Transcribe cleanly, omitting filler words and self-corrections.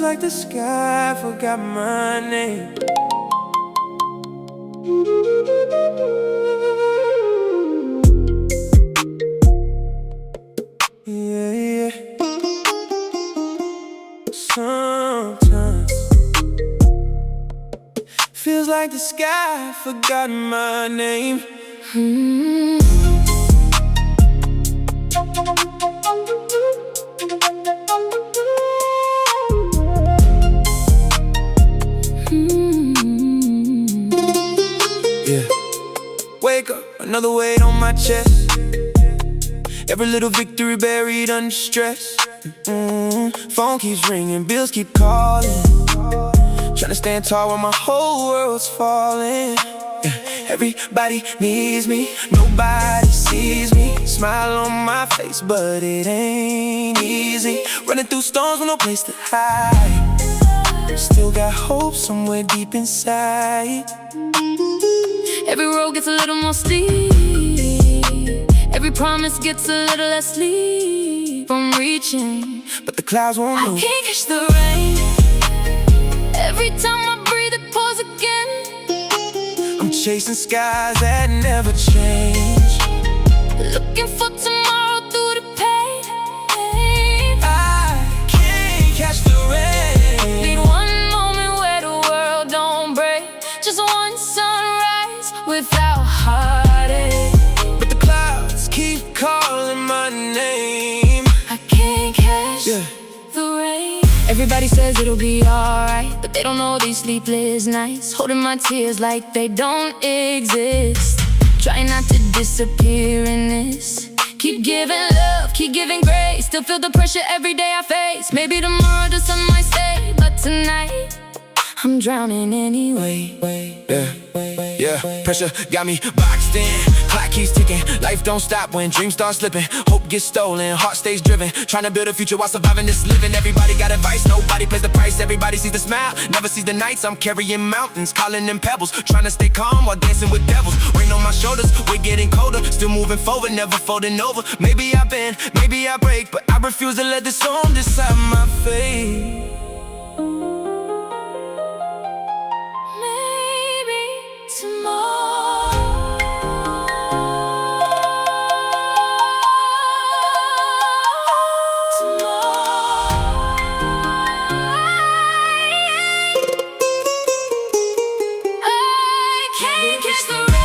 like the sky forgot my name. Yeah, yeah. Sometimes feels like the sky forgot my name. Yeah. Wake up, another weight on my chest. Every little victory buried under stress. Phone keeps ringing, bills keep calling. Tryna stand tall while my whole world's falling. Everybody needs me, nobody sees me. Smile on my face, but it ain't easy. Running through storms with no place to hide. Still got hope somewhere deep inside. Every road gets a little more steep. Every promise gets a little less sleep. I'm reaching, but the clouds won't move. I can't catch the rain. Every time I breathe it pours again. I'm chasing skies that never change. Looking for tomorrow through the pain. I can't catch the rain. Need one moment where the world don't break. Just one sunrise without heartache. But the clouds keep calling my name. I can't catch the rain. Everybody says it'll be alright, but they don't know these sleepless nights. Holding my tears like they don't exist. Trying not to disappear in this. Keep giving love, keep giving grace. Still feel the pressure every day I face. Maybe tomorrow the sun might stay, but tonight I'm drowning anyway. Yeah, pressure got me boxed in. Clock keeps ticking, life don't stop when dreams start slipping. Hope gets stolen, heart stays driven. Trying to build a future while surviving this living. Everybody got advice, nobody pays the price. Everybody sees the smile, never sees the nights. I'm carrying mountains, calling them pebbles. Trying to stay calm while dancing with devils. Rain on my shoulders, we're getting colder. Still moving forward, never folding over. Maybe I bend, maybe I break, but I refuse to let this storm decide my fate. Catch the rain.